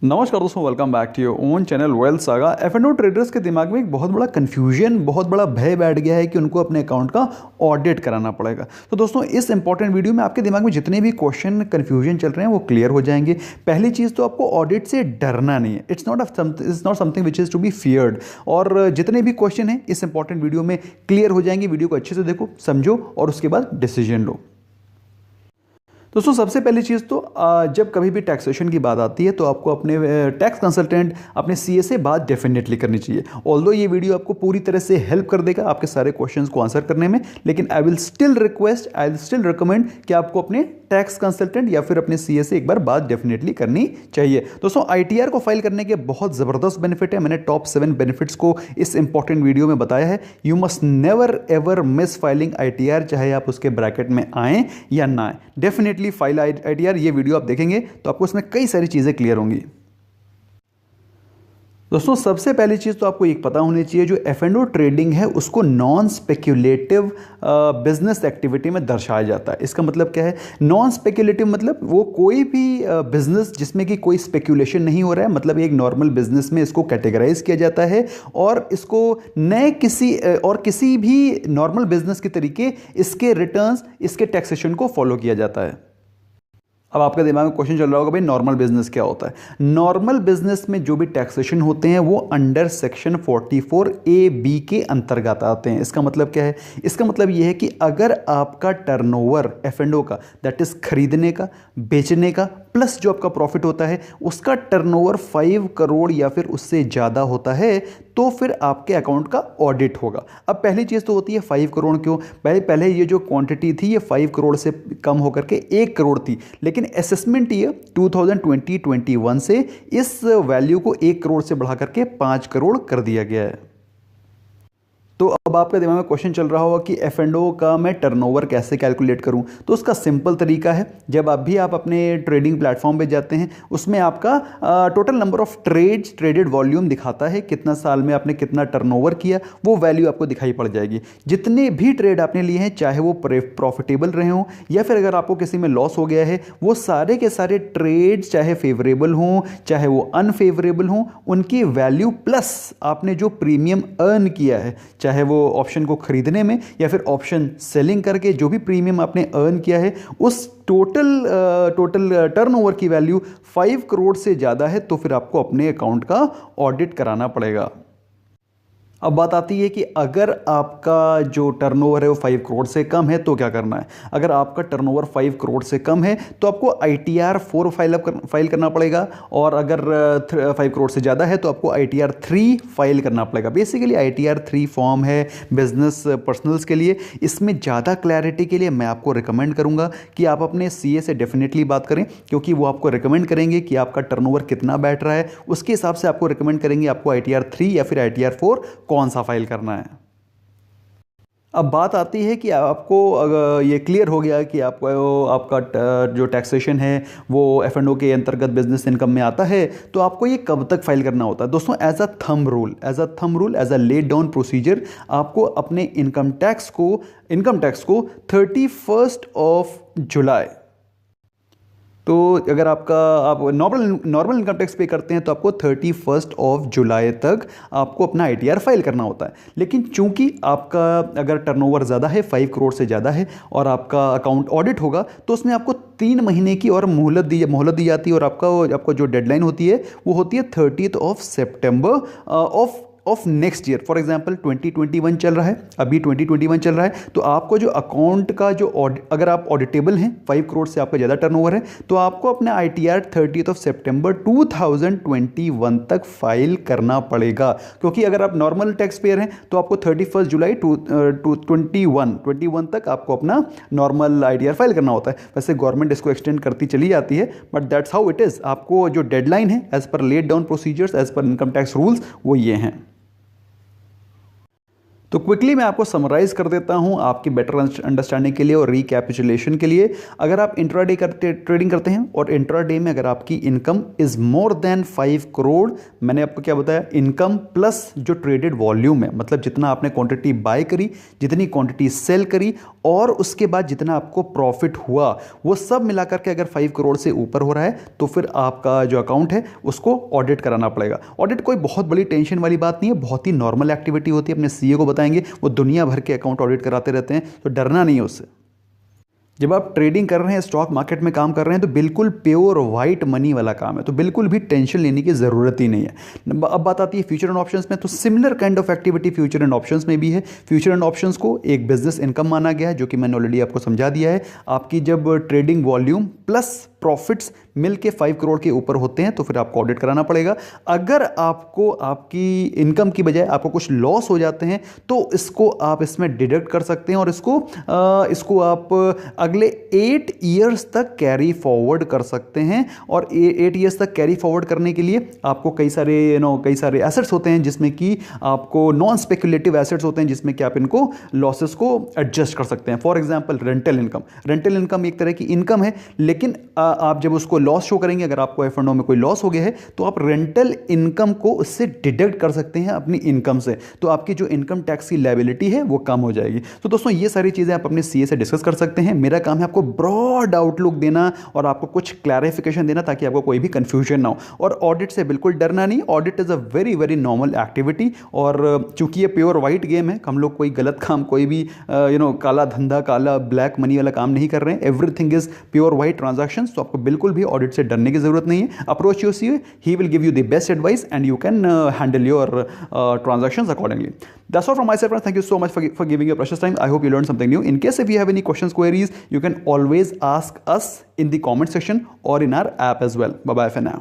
नमस्कार दोस्तों, welcome back to your own channel wealth saga. F&O traders के दिमाग में एक बहुत बड़ा कन्फ्यूजन, बहुत बड़ा भय बैठ गया है कि उनको अपने अकाउंट का ऑडिट कराना पड़ेगा। तो दोस्तों, इस इंपॉर्टेंट वीडियो में आपके दिमाग में जितने भी क्वेश्चन कन्फ्यूजन चल रहे हैं वो क्लियर हो जाएंगे। पहली चीज़ तो आपको ऑडिट से डरना नहीं है। It's not something which is to be feared. और जितने भी क्वेश्चन हैं इस इंपॉर्टेंट वीडियो में क्लियर हो जाएंगे। वीडियो को अच्छे से देखो, समझो और उसके बाद डिसीजन लो। दोस्तों, सबसे पहली चीज़ तो जब कभी भी टैक्सेशन की बात आती है तो आपको अपने टैक्स कंसल्टेंट, अपने सीए से बात डेफिनेटली करनी चाहिए। ऑल्दो ये वीडियो आपको पूरी तरह से हेल्प कर देगा आपके सारे क्वेश्चंस को आंसर करने में, लेकिन आई विल स्टिल रिकमेंड कि आपको अपने टैक्स कंसल्टेंट या फिर अपने सीए से एक बार बात डेफिनेटली करनी चाहिए। दोस्तों, आईटीआर को फाइल करने के बहुत ज़बरदस्त बेनिफिट है। मैंने टॉप 7 बेनिफिट्स को इस इंपॉर्टेंट वीडियो में बताया है। You must never ever miss filing ITR, चाहे आप उसके ब्रैकेट में आएँ या ना आए। Definitely file ITR. ये वीडियो आप देखेंगे तो आपको उसमें कई सारी चीज़ें क्लियर होंगी। दोस्तों, सबसे पहली चीज़ तो आपको एक पता होनी चाहिए, जो F&O ट्रेडिंग है उसको नॉन स्पेक्यूलेटिव बिजनेस एक्टिविटी में दर्शाया जाता है। इसका मतलब क्या है? नॉन स्पेक्यूलेटिव मतलब वो कोई भी बिजनेस जिसमें कि कोई स्पेक्यूलेशन नहीं हो रहा है, मतलब एक नॉर्मल बिजनेस में इसको कैटेगराइज किया जाता है और इसको नए किसी भी नॉर्मल बिजनेस के तरीके इसके रिटर्न्स, इसके टैक्सेशन को फॉलो किया जाता है। अब आपके दिमाग में क्वेश्चन चल रहा होगा, भाई नॉर्मल बिजनेस क्या होता है? नॉर्मल बिजनेस में जो भी टैक्सेशन होते हैं वो अंडर सेक्शन 44A(B) के अंतर्गत आते हैं। इसका मतलब क्या है? इसका मतलब ये है कि अगर आपका टर्नओवर F&O का, दैट इज खरीदने का, बेचने का प्लस जो आपका प्रॉफिट होता है, उसका टर्नओवर 5 करोड़ या फिर उससे ज़्यादा होता है तो फिर आपके अकाउंट का ऑडिट होगा। अब पहली चीज़ तो होती है 5 करोड़ क्यों? पहले ये जो क्वांटिटी थी ये 5 करोड़ से कम होकर के 1 करोड़ थी, लेकिन असेसमेंट ईयर 2020-21 से इस वैल्यू को 1 करोड़ से बढ़ा करके 5 करोड़ कर दिया गया है। तो अब आपके दिमाग में क्वेश्चन चल रहा होगा कि F&O का मैं टर्नओवर कैसे कैलकुलेट करूं? तो उसका सिंपल तरीका है, जब आप अपने ट्रेडिंग प्लेटफॉर्म पे जाते हैं उसमें आपका total number of traded volume दिखाता है, कितना साल में आपने कितना टर्नओवर किया, वो वैल्यू आपको दिखाई पड़ जाएगी। जितने भी ट्रेड आपने लिए हैं, चाहे वो प्रॉफिटेबल रहे हों या फिर अगर आपको किसी में लॉस हो गया है, वो सारे के सारे ट्रेड चाहे फेवरेबल हों चाहे वो अनफेवरेबल हों, उनकी वैल्यू प्लस आपने जो प्रीमियम अर्न किया है, चाहे वो ऑप्शन को खरीदने में या फिर ऑप्शन सेलिंग करके जो भी प्रीमियम आपने अर्न किया है, उस टोटल टर्नओवर की वैल्यू 5 करोड़ से ज़्यादा है तो फिर आपको अपने अकाउंट का ऑडिट कराना पड़ेगा। अब बात आती है कि अगर आपका जो टर्नओवर है वो 5 करोड़ से कम है तो क्या करना है? अगर आपका टर्नओवर 5 करोड़ से कम है तो आपको ITR 4 फाइल करना पड़ेगा, और अगर 5 करोड़ से ज़्यादा है तो आपको ITR 3 फाइल करना पड़ेगा। बेसिकली ITR 3 फॉर्म है बिजनेस पर्सनल्स के लिए। इसमें ज़्यादा क्लैरिटी के लिए मैं आपको रिकमेंड करूँगा कि आप अपने CA से डेफिनेटली बात करें, क्योंकि वो आपको रिकमेंड करेंगे कि आपका टर्नओवर कितना बैठ रहा है, उसके हिसाब से आपको रिकमेंड करेंगे आपको ITR 3 या फिर ITR 4 कौन सा फाइल करना है। अब बात आती है कि आपको अगर ये क्लियर हो गया कि आपका जो टैक्सेशन है वो F&O के अंतर्गत बिजनेस इनकम में आता है, तो आपको ये कब तक फाइल करना होता है? दोस्तों, as a laid down procedure आपको अपने इनकम टैक्स को 31 जुलाई, तो अगर आप नॉर्मल इनकम टैक्स पे करते हैं तो आपको 31 जुलाई तक आपको अपना ITR फाइल करना होता है। लेकिन चूंकि आपका अगर टर्नओवर ज़्यादा है, 5 करोड़ से ज़्यादा है, और आपका अकाउंट ऑडिट होगा तो उसमें आपको 3 महीने की और मोहलत दी जाती है, और आपका जो डेडलाइन होती है वो होती है 30 सितंबर of next year. For example 2021 चल रहा है, अभी 2021 चल रहा है, तो आपको जो अकाउंट का जो अगर आप ऑडिटेबल हैं, 5 करोड़ से आपका ज़्यादा टर्नओवर है, तो आपको अपना ITR 30 सितंबर 2021 तक फाइल करना पड़ेगा। क्योंकि अगर आप नॉर्मल टैक्स पेयर हैं तो आपको 31 जुलाई 2021 तक आपको अपना नॉर्मल ITR फाइल करना होता है। वैसे गवर्नमेंट इसको एक्सटेंड करती चली जाती है, but that's how it is. आपको जो डेडलाइन है as per laid down procedures, as per income tax rules, वो ये हैं। तो क्विकली मैं आपको समराइज कर देता हूं आपकी बेटर अंडरस्टैंडिंग के लिए और रिकैपिचुलेशन के लिए। अगर आप इंट्राडे ट्रेडिंग करते हैं और इंट्राडे में अगर आपकी income is more than 5 crore, मैंने आपको क्या बताया, इनकम प्लस जो ट्रेडेड वॉल्यूम है, मतलब जितना आपने क्वांटिटी बाय करी, जितनी क्वांटिटी सेल करी और उसके बाद जितना आपको प्रॉफिट हुआ, वो सब मिलाकर के अगर 5 करोड़ से ऊपर हो रहा है तो फिर आपका जो अकाउंट है उसको ऑडिट कराना पड़ेगा। ऑडिट कोई बहुत बड़ी टेंशन वाली बात नहीं है, बहुत ही नॉर्मल एक्टिविटी होती है। अपने सीए को बताएंगे, वो दुनिया भर के अकाउंट ऑडिट कराते रहते हैं, तो डरना नहीं है उससे। जब आप ट्रेडिंग कर रहे हैं, स्टॉक मार्केट में काम कर रहे हैं, तो बिल्कुल प्योर वाइट मनी वाला काम है, तो बिल्कुल भी टेंशन लेने की ज़रूरत ही नहीं है। अब बात आती है फ्यूचर एंड ऑप्शंस में, तो similar kind of activity future and options में भी है। फ्यूचर एंड ऑप्शंस को एक बिजनेस इनकम माना गया है, जो कि मैंने ऑलरेडी आपको समझा दिया है। आपकी जब ट्रेडिंग वॉल्यूम प्लस प्रॉफिट्स मिल के 5 करोड़ के ऊपर होते हैं तो फिर आपको ऑडिट कराना पड़ेगा। अगर आपको आपकी इनकम की बजाय आपको कुछ लॉस हो जाते हैं तो इसको आप इसमें डिडक्ट कर सकते हैं और इसको आप अगले 8 ईयर्स तक कैरी फॉरवर्ड कर सकते हैं। और 8 ईयर्स तक कैरी फॉरवर्ड करने के लिए आपको कई सारे एसेट्स होते हैं, जिसमें कि आपको नॉन स्पेकुलेटिव एसेट्स होते हैं, जिसमें कि आप इनको लॉसेस को एडजस्ट कर सकते हैं। For example rental income. Rental income एक तरह की इनकम है, लेकिन आप जब उसको लॉस शो करेंगे, अगर आपको एफ&ओ में कोई लॉस हो गया है तो आप रेंटल इनकम को उससे डिडक्ट कर सकते हैं अपनी इनकम से, तो आपकी जो इनकम टैक्स की लायबिलिटी है वो कम हो जाएगी। तो दोस्तों ये सारी चीज़ें आप अपने सीए से डिस्कस कर सकते हैं। मेरा काम है आपको ब्रॉड आउटलुक देना और आपको कुछ क्लैरिफिकेशन देना ताकि आपको कोई भी कंफ्यूजन ना हो। और ऑडिट से बिल्कुल डरना नहीं, audit is a very very normal activity. और चूंकि ये प्योर वाइट गेम है, हम लोग कोई गलत काम, कोई भी काला धंधा, काला ब्लैक मनी वाला काम नहीं कर रहे हैं। Everything is pure white transaction, तो आपको बिल्कुल भी ऑडिट से डरने की जरूरत नहीं है। Approach your CA, he will give you the best advice and you can handle your transactions accordingly. That's all from my side, friends. Thank you so much for giving your precious time. I hope you learned something new. In case if you have any questions, queries, you can always ask us in the comment section or in our app as well. Bye bye for now.